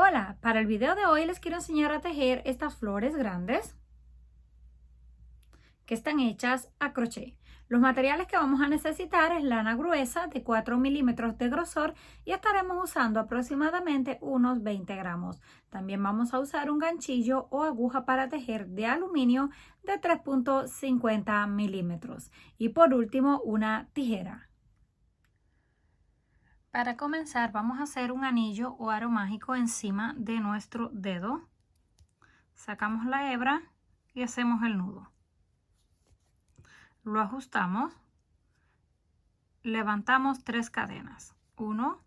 Hola, para el video de hoy les quiero enseñar a tejer estas flores grandes que están hechas a crochet. Los materiales que vamos a necesitar es lana gruesa de 4 milímetros de grosor y estaremos usando aproximadamente unos 20 gramos. También vamos a usar un ganchillo o aguja para tejer de aluminio de 3.50 milímetros. Y por último, una tijera. Para comenzar vamos a hacer un anillo o aro mágico encima de nuestro dedo. Sacamos la hebra y hacemos el nudo. Lo ajustamos. Levantamos 3 cadenas. 1,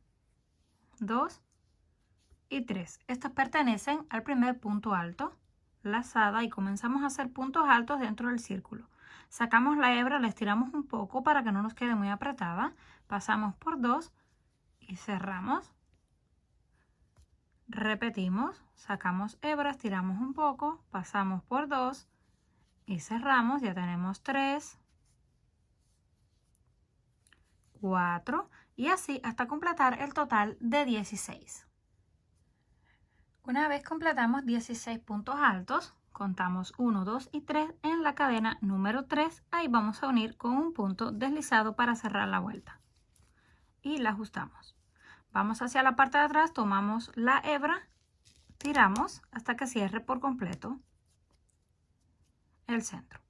2 y 3. Estas pertenecen al primer punto alto, lazada, y comenzamos a hacer puntos altos dentro del círculo. Sacamos la hebra, la estiramos un poco para que no nos quede muy apretada. Pasamos por 2 y cerramos. Repetimos, sacamos hebra, estiramos un poco, pasamos por 2 y cerramos. Ya tenemos 3, 4 y así hasta completar el total de 16. Una vez completamos 16 puntos altos, contamos 1, 2 y 3 en la cadena número 3. Ahí vamos a unir con un punto deslizado para cerrar la vuelta y la ajustamos. Vamos hacia la parte de atrás, tomamos la hebra, tiramos hasta que cierre por completo el centro.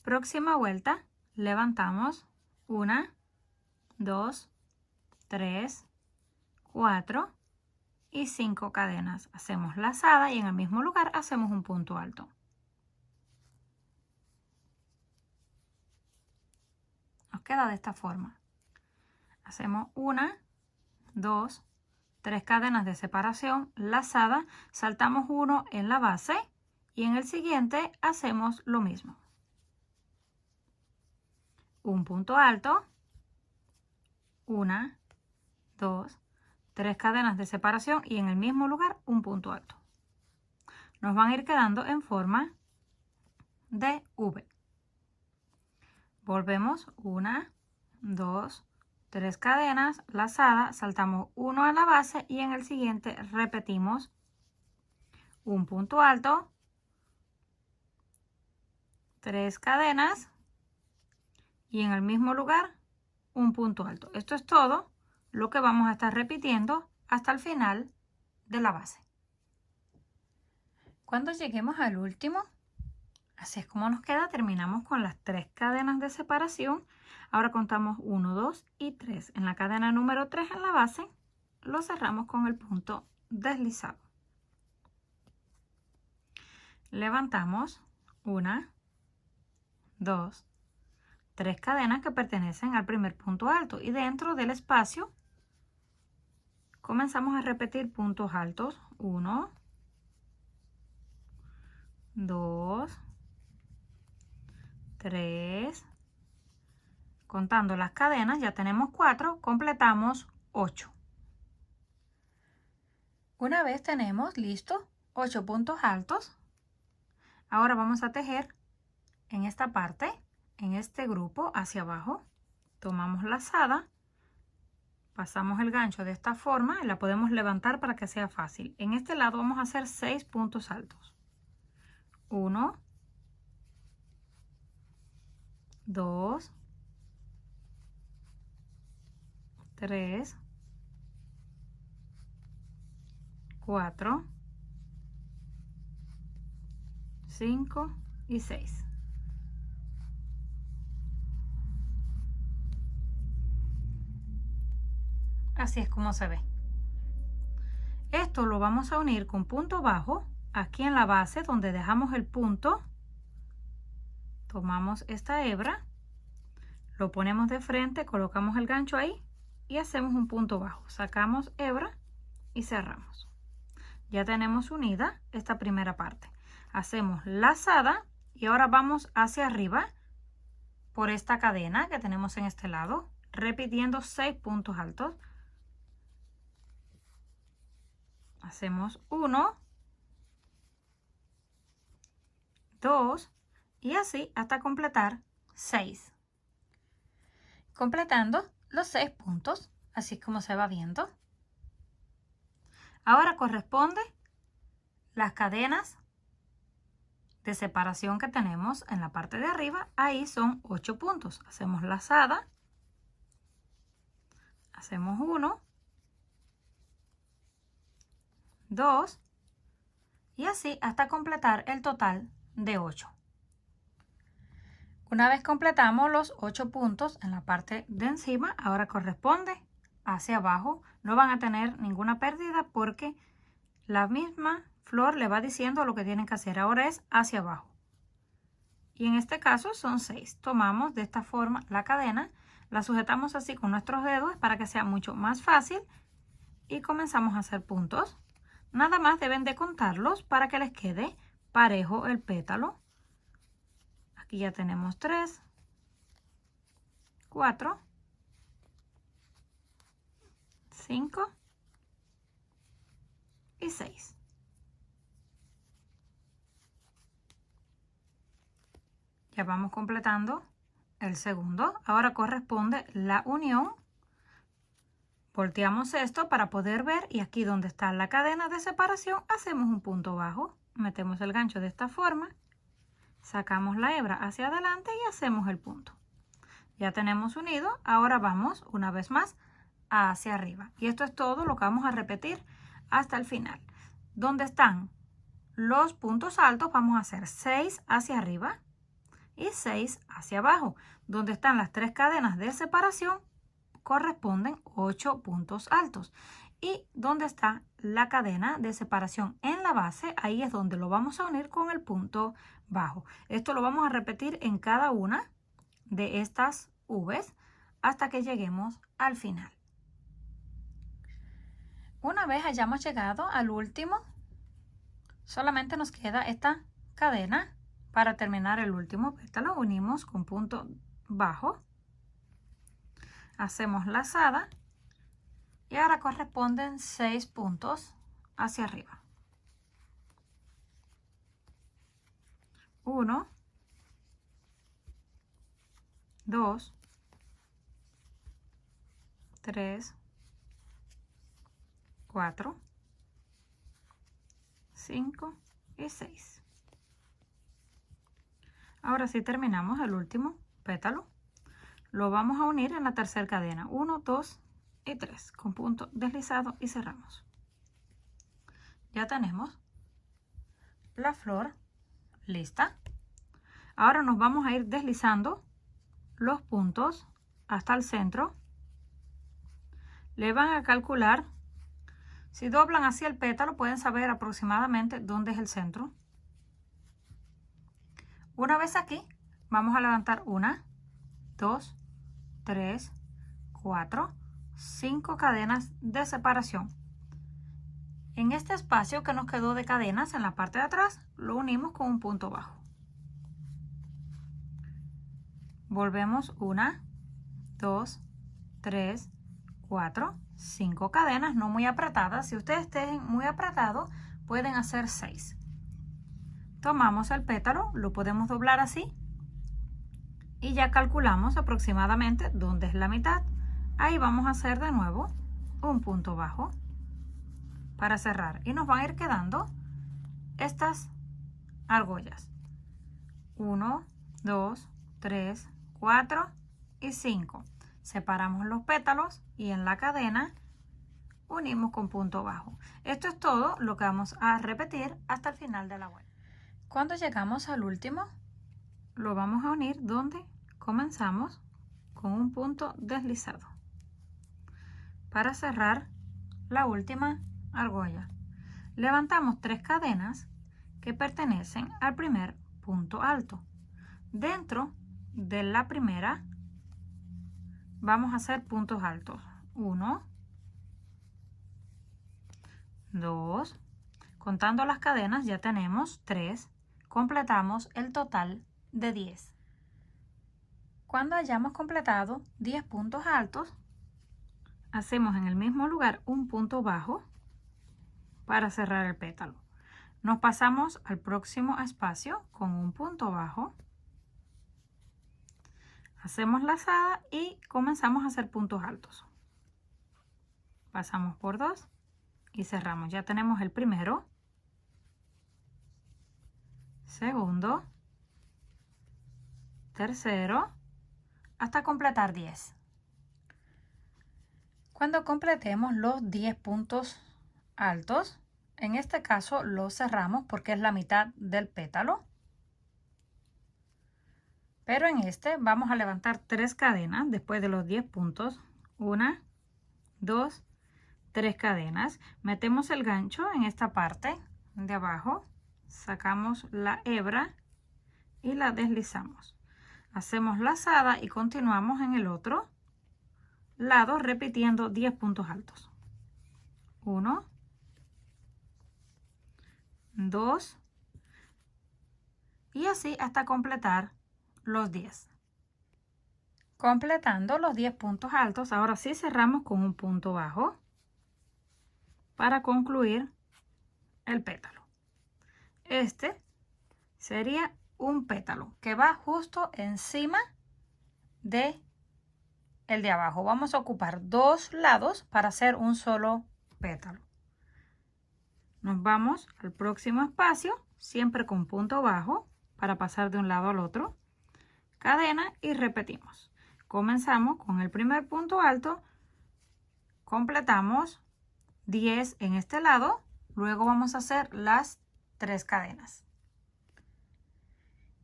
Próxima vuelta, levantamos 1, 2, 3, 4 y 5 cadenas. Hacemos lazada y en el mismo lugar hacemos un punto alto. Nos queda de esta forma. Hacemos 1, 2, 3 cadenas de separación, lazada, saltamos 1 en la base y en el siguiente hacemos lo mismo. Un punto alto, 1, 2, 3 cadenas de separación y en el mismo lugar un punto alto. Nos van a ir quedando en forma de V. Volvemos 1, 2, 3 cadenas, lazada, saltamos 1 a la base y en el siguiente repetimos un punto alto, 3 cadenas y en el mismo lugar un punto alto. Esto es todo lo que vamos a estar repitiendo hasta el final de la base. Cuando lleguemos al último, así es como nos queda, terminamos con las 3 cadenas de separación. Ahora contamos 1, 2 y 3. En la cadena número 3 en la base, lo cerramos con el punto deslizado. Levantamos 1, 2, 3 cadenas que pertenecen al primer punto alto y dentro del espacio comenzamos a repetir puntos altos. 1, 2, 3, contando las cadenas ya tenemos 4, completamos 8. Una vez tenemos listo 8 puntos altos, ahora vamos a tejer en esta parte, en este grupo hacia abajo. Tomamos lazada, pasamos el gancho de esta forma y la podemos levantar para que sea fácil. En este lado vamos a hacer 6 puntos altos. 1, 2, 3, 4, 5 y 6. Así es como se ve. Esto lo vamos a unir con punto bajo aquí en la base donde dejamos el punto. Tomamos esta hebra, lo ponemos de frente, colocamos el gancho ahí y hacemos un punto bajo. Sacamos hebra y cerramos. Ya tenemos unida esta primera parte. Hacemos lazada y ahora vamos hacia arriba por esta cadena que tenemos en este lado, repitiendo 6 puntos altos. Hacemos 1, 2 y así hasta completar 6. Completando los 6 puntos, así es como se va viendo. Ahora corresponde las cadenas de separación que tenemos en la parte de arriba. Ahí son 8 puntos. Hacemos lazada, hacemos 1, 2 y así hasta completar el total de 8. Una vez completamos los 8 puntos en la parte de encima, ahora corresponde hacia abajo. No van a tener ninguna pérdida porque la misma flor le va diciendo lo que tienen que hacer. Ahora es hacia abajo. Y en este caso son 6. Tomamos de esta forma la cadena, la sujetamos así con nuestros dedos para que sea mucho más fácil y comenzamos a hacer puntos. Nada más deben de contarlos para que les quede parejo el pétalo. Aquí ya tenemos 3, 4, 5 y 6. Ya vamos completando el segundo. Ahora corresponde la unión. Volteamos esto para poder ver y aquí donde está la cadena de separación hacemos un punto bajo. Metemos el gancho de esta forma. Sacamos la hebra hacia adelante y hacemos el punto. Ya tenemos unido. Ahora vamos una vez más hacia arriba. Y esto es todo lo que vamos a repetir hasta el final. Donde están los puntos altos vamos a hacer 6 hacia arriba y 6 hacia abajo. Donde están las 3 cadenas de separación corresponden 8 puntos altos. Y donde está la cadena de separación en la base, ahí es donde lo vamos a unir con el punto bajo. Esto lo vamos a repetir en cada una de estas V's hasta que lleguemos al final. Una vez hayamos llegado al último, solamente nos queda esta cadena para terminar el último pétalo. Unimos con punto bajo, hacemos lazada y ahora corresponden 6 puntos hacia arriba. 1, 2, 3, 4, 5 y 6. Ahora sí terminamos el último pétalo. Lo vamos a unir en la tercera cadena. 1, 2 y 3 con punto deslizado y cerramos. Ya tenemos la flor lista. Ahora nos vamos a ir deslizando los puntos hasta el centro. Le van a calcular. Si doblan hacia el pétalo pueden saber aproximadamente dónde es el centro. Una vez aquí vamos a levantar 1, 2, 3, 4, 5 cadenas de separación. En este espacio que nos quedó de cadenas en la parte de atrás lo unimos con un punto bajo. Volvemos 1, 2, 3, 4, 5 cadenas, no muy apretadas. Si ustedes estén muy apretados pueden hacer 6. Tomamos el pétalo, lo podemos doblar así y ya calculamos aproximadamente dónde es la mitad. Ahí vamos a hacer de nuevo un punto bajo para cerrar y nos van a ir quedando estas argollas. 1, 2, 3, 4 y 5. Separamos los pétalos y en la cadena unimos con punto bajo. Esto es todo lo que vamos a repetir hasta el final de la vuelta. Cuando llegamos al último, lo vamos a unir donde comenzamos con un punto deslizado para cerrar la última argolla. Levantamos 3 cadenas que pertenecen al primer punto alto. Dentro de la primera vamos a hacer puntos altos. 1, 2, contando las cadenas ya tenemos 3, completamos el total de 10. Cuando hayamos completado 10 puntos altos, hacemos en el mismo lugar un punto bajo para cerrar el pétalo. Nos pasamos al próximo espacio con un punto bajo, hacemos lazada y comenzamos a hacer puntos altos. Pasamos por 2, y cerramos. Ya tenemos el primero, segundo, tercero, hasta completar 10. Cuando completemos los 10 puntos altos, en este caso los cerramos porque es la mitad del pétalo. Pero en este vamos a levantar 3 cadenas después de los 10 puntos. 1, 2, 3 cadenas. Metemos el gancho en esta parte de abajo. Sacamos la hebra y la deslizamos. Hacemos lazada y continuamos en el otro lado repitiendo 10 puntos altos. 1, 2 y así hasta completar los 10. Completando los 10 puntos altos, ahora sí cerramos con un punto bajo para concluir el pétalo. Este sería un pétalo que va justo encima de el de abajo. Vamos a ocupar dos lados para hacer un solo pétalo. Nos vamos al próximo espacio, siempre con punto bajo para pasar de un lado al otro. Cadena y repetimos. Comenzamos con el primer punto alto, completamos 10 en este lado, luego vamos a hacer las 3 cadenas.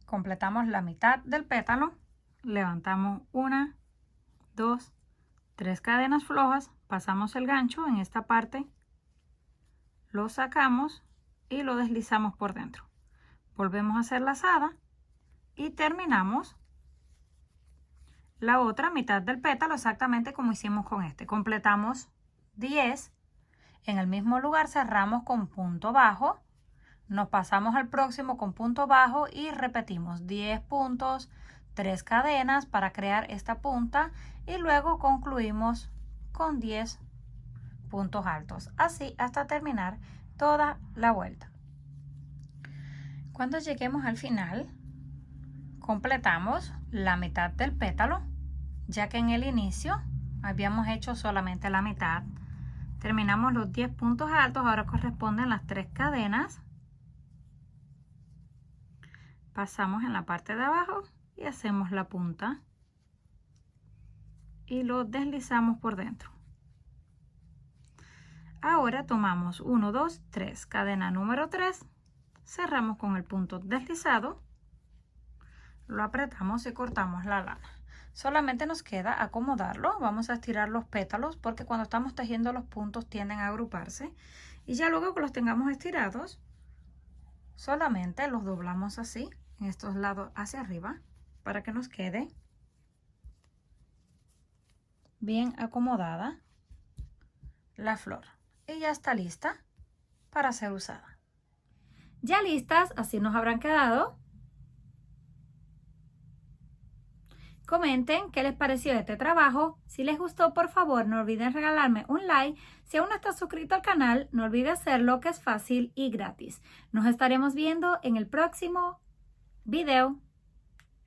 Completamos la mitad del pétalo, levantamos 1, 2, 3 cadenas flojas, pasamos el gancho en esta parte, lo sacamos y lo deslizamos por dentro. Volvemos a hacer lazada y terminamos la otra mitad del pétalo exactamente como hicimos con este. Completamos 10, en el mismo lugar cerramos con punto bajo, nos pasamos al próximo con punto bajo y repetimos 10 puntos, 3 cadenas para crear esta punta y luego concluimos con 10 puntos altos, así hasta terminar toda la vuelta. Cuando lleguemos al final, completamos la mitad del pétalo, ya que en el inicio habíamos hecho solamente la mitad. Terminamos los 10 puntos altos, ahora corresponden las 3 cadenas. Pasamos en la parte de abajo y hacemos la punta y lo deslizamos por dentro. Ahora tomamos 1, 2, 3, cadena número 3, cerramos con el punto deslizado, lo apretamos y cortamos la lana. Solamente nos queda acomodarlo. Vamos a estirar los pétalos porque cuando estamos tejiendo los puntos tienden a agruparse. Y ya luego que los tengamos estirados, solamente los doblamos así, en estos lados hacia arriba, para que nos quede bien acomodada la flor. Y ya está lista para ser usada. Ya listas, así nos habrán quedado. Comenten qué les pareció este trabajo. Si les gustó, por favor, no olviden regalarme un like. Si aún no estás suscrito al canal, no olvides hacerlo, que es fácil y gratis. Nos estaremos viendo en el próximo video.